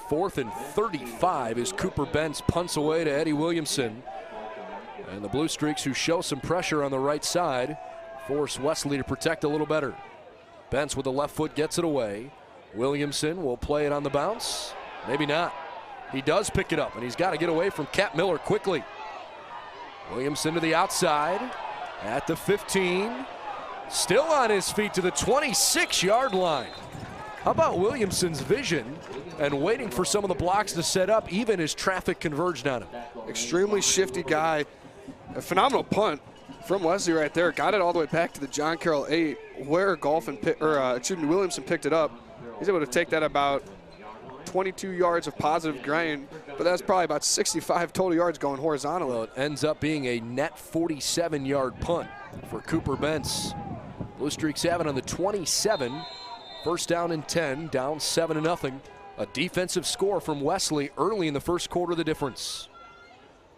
4th and 35 as Cooper Bentz punts away to Eddie Williamson. And the Blue Streaks, who show some pressure on the right side, force Wesley to protect a little better. Bentz with the left foot gets it away. Williamson will play it on the bounce. Maybe not. He does pick it up, and he's got to get away from Cap Miller quickly. Williamson to the outside at the 15. Still on his feet to the 26-yard line. How about Williamson's vision and waiting for some of the blocks to set up even as traffic converged on him? Extremely shifty guy. A phenomenal punt from Wesley right there. Got it all the way back to the John Carroll 8 where Williamson picked it up. He's able to take that about 22 yards of positive gain, but that's probably about 65 total yards going horizontally. Well, it ends up being a net 47-yard punt for Cooper Bentz. Blue Streaks have it on the 27. First down and 10, down 7-0. A defensive score from Wesley early in the first quarter, the difference.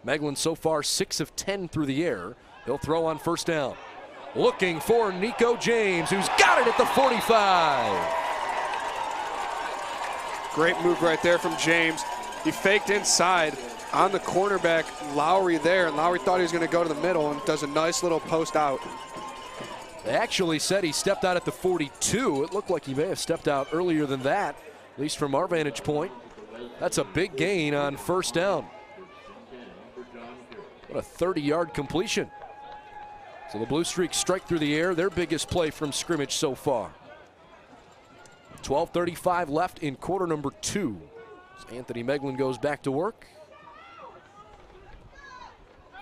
Meglin so far 6 of 10 through the air. He'll throw on first down. Looking for Nico James, who's got it at the 45. Great move right there from James. He faked inside on the cornerback Lowry there, and Lowry thought he was going to go to the middle and does a nice little post out. They actually said he stepped out at the 42. It looked like he may have stepped out earlier than that, at least from our vantage point. That's a big gain on first down. What a 30-yard completion. So the Blue Streaks strike through the air, their biggest play from scrimmage so far. 12:35 left in quarter number 2. As Anthony Meglin goes back to work.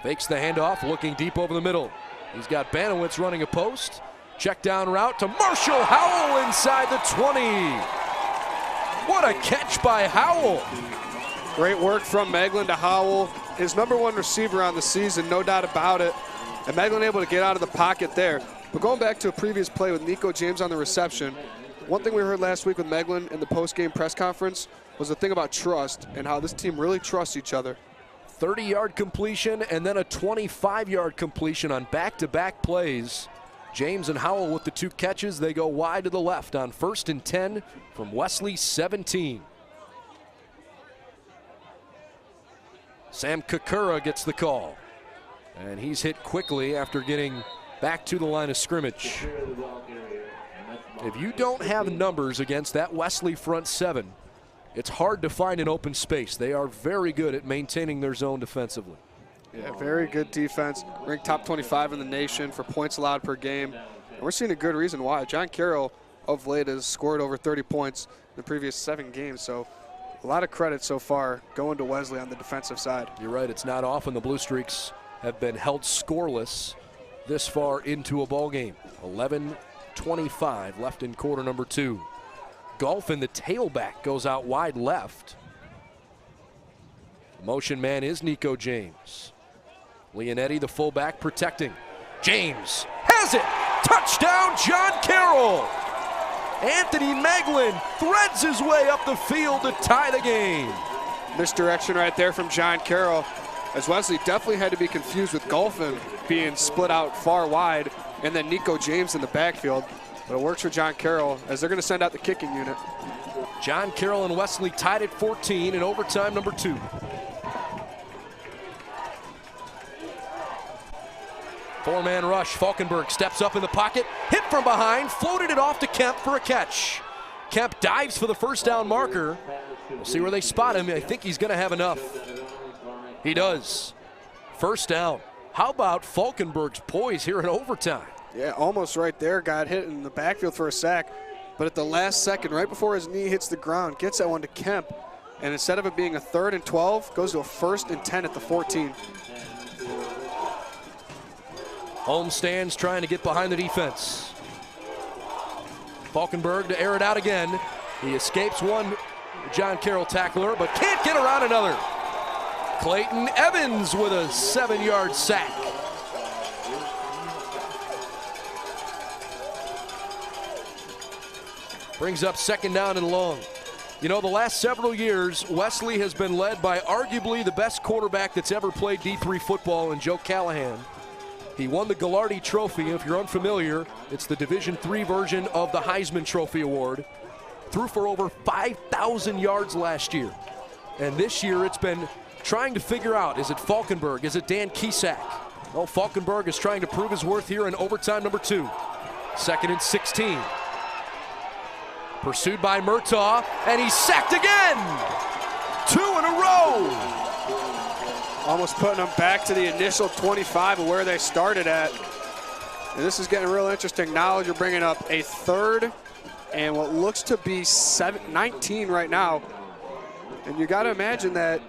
Fakes the handoff, looking deep over the middle. He's got Banowitz running a post. Check down route to Marshall Howell inside the 20. What a catch by Howell. Great work from Meglin to Howell. His #1 receiver on the season, no doubt about it. And Meglin able to get out of the pocket there. But going back to a previous play with Nico James on the reception, one thing we heard last week with Meglin in the post-game press conference was the thing about trust and how this team really trusts each other. 30-yard completion and then a 25-yard completion on back-to-back plays. James and Howell with the 2 catches. They go wide to the left on 1st and 10 from Wesley 17. Sam Kakura gets the call. And he's hit quickly after getting back to the line of scrimmage. If you don't have numbers against that Wesley front 7, it's hard to find an open space. They are very good at maintaining their zone defensively. Yeah, very good defense. Ranked top 25 in the nation for points allowed per game. And we're seeing a good reason why. John Carroll of late has scored over 30 points in the previous 7 games. So a lot of credit so far going to Wesley on the defensive side. You're right, it's not often the Blue Streaks have been held scoreless this far into a ball game. 11:25 left in quarter number 2. Golphin, the tailback, goes out wide left. The motion man is Nico James. Leonetti, the fullback, protecting. James has it! Touchdown, John Carroll! Anthony Meglin threads his way up the field to tie the game. Misdirection right there from John Carroll, as Wesley definitely had to be confused with Golphin being split out far wide and then Nico James in the backfield. But it works for John Carroll as they're going to send out the kicking unit. John Carroll and Wesley tied at 14 in overtime number 2. Four-man rush. Falkenberg steps up in the pocket, hit from behind, floated it off to Kemp for a catch. Kemp dives for the first down marker. We'll see where they spot him. I think he's going to have enough. He does. First down. How about Falkenberg's poise here in overtime? Yeah, almost right there. Got hit in the backfield for a sack. But at the last second, right before his knee hits the ground, gets that one to Kemp. And instead of it being a 3rd and 12, goes to a 1st and 10 at the 14. Holmes stands trying to get behind the defense. Falkenberg to air it out again. He escapes one John Carroll tackler, but can't get around another. Clayton Evans with a 7-yard sack. Brings up 2nd down and long. You know, the last several years, Wesley has been led by arguably the best quarterback that's ever played D3 football in Joe Callahan. He won the Ghilardi Trophy. If you're unfamiliar, it's the Division III version of the Heisman Trophy Award. threw for over 5,000 yards last year. And this year it's been trying to figure out, is it Falkenberg, is it Dan Kisak? Well, Falkenberg is trying to prove his worth here in overtime number 2. 2nd and 16. Pursued by Murtaugh, and he's sacked again! 2 in a row! Almost putting them back to the initial 25 of where they started at. And this is getting real interesting. Now you're bringing up a 3rd and what looks to be 19 right now. And you got to imagine that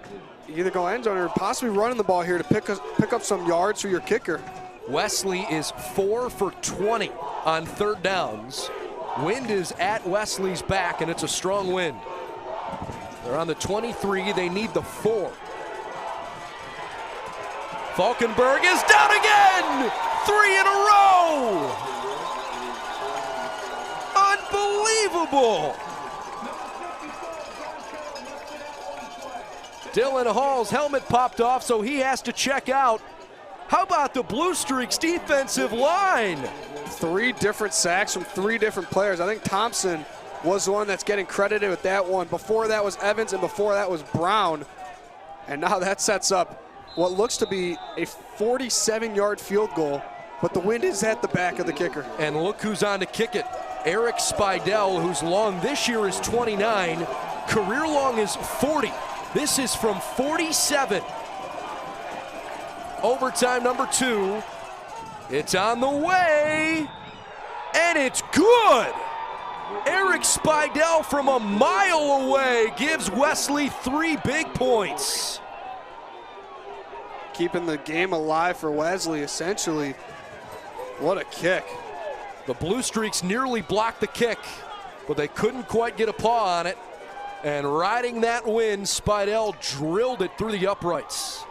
you either go end zone or possibly running the ball here to pick up some yards for your kicker. Wesley is 4 for 20 on 3rd downs. Wind is at Wesley's back, and it's a strong wind. They're on the 23. They need the 4. Falkenberg is down again! 3 in a row! Unbelievable! Dylan Hall's helmet popped off, so he has to check out. How about the Blue Streaks defensive line? 3 different sacks from 3 different players. I think Thompson was the one that's getting credited with that one. Before that was Evans, and before that was Brown. And now that sets up what looks to be a 47-yard field goal, but the wind is at the back of the kicker. And look who's on to kick it. Eric Spidell, whose long this year is 29, career long is 40. This is from 47. Overtime number 2. It's on the way, and it's good. Eric Spidell from a mile away gives Wesley 3 big points. Keeping the game alive for Wesley, essentially. What a kick. The Blue Streaks nearly blocked the kick, but they couldn't quite get a paw on it. And riding that wind, Spidell drilled it through the uprights.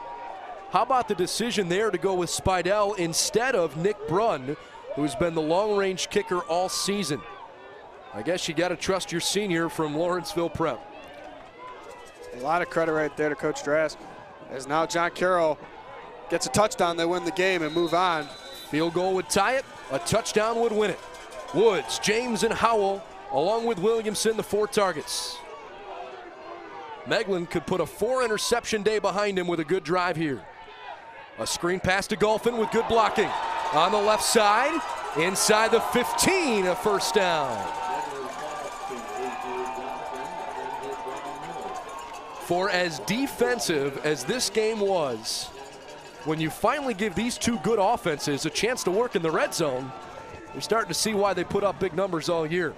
How about the decision there to go with Spidell instead of Nick Brunn, who's been the long-range kicker all season? I guess you got to trust your senior from Lawrenceville Prep. A lot of credit right there to Coach Drass. As now John Carroll gets a touchdown, they win the game and move on. Field goal would tie it. A touchdown would win it. Woods, James, and Howell, along with Williamson, the 4 targets. Meglin could put a 4-interception day behind him with a good drive here. A screen pass to Golphin with good blocking. On the left side, inside the 15, a first down. For as defensive as this game was, when you finally give these 2 good offenses a chance to work in the red zone, you're starting to see why they put up big numbers all year.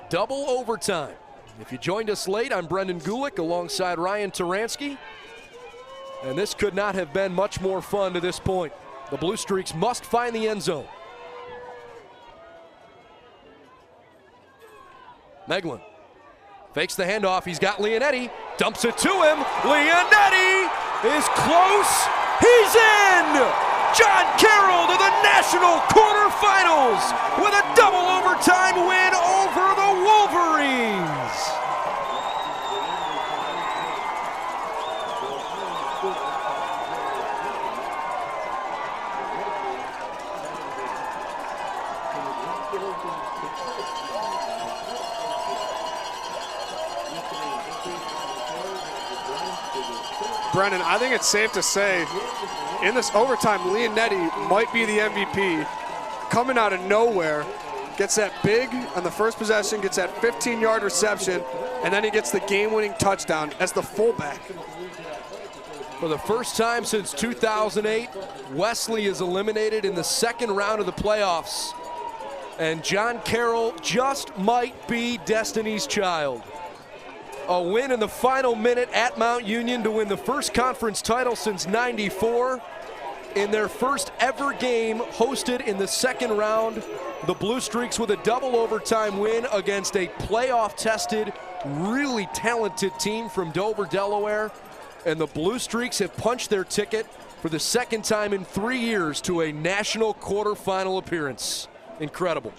Double overtime. If you joined us late, I'm Brendan Gulick alongside Ryan Taransky. And this could not have been much more fun to this point. The Blue Streaks must find the end zone. Meglin fakes the handoff. He's got Leonetti. Dumps it to him. Leonetti is close. He's in! John Carroll to the national quarterfinals with a double overtime win over the Wolverines. Brennan, I think it's safe to say in this overtime, Leonetti might be the MVP. Coming out of nowhere, gets that big on the first possession, gets that 15-yard reception, and then he gets the game-winning touchdown as the fullback. For the first time since 2008, Wesley is eliminated in the 2nd round of the playoffs. And John Carroll just might be Destiny's child. A win in the final minute at Mount Union to win the first conference title since '94. In their first ever game hosted in the 2nd round, the Blue Streaks with a double overtime win against a playoff-tested, really talented team from Dover, Delaware. And the Blue Streaks have punched their ticket for the 2nd time in 3 years to a national quarterfinal appearance. Incredible.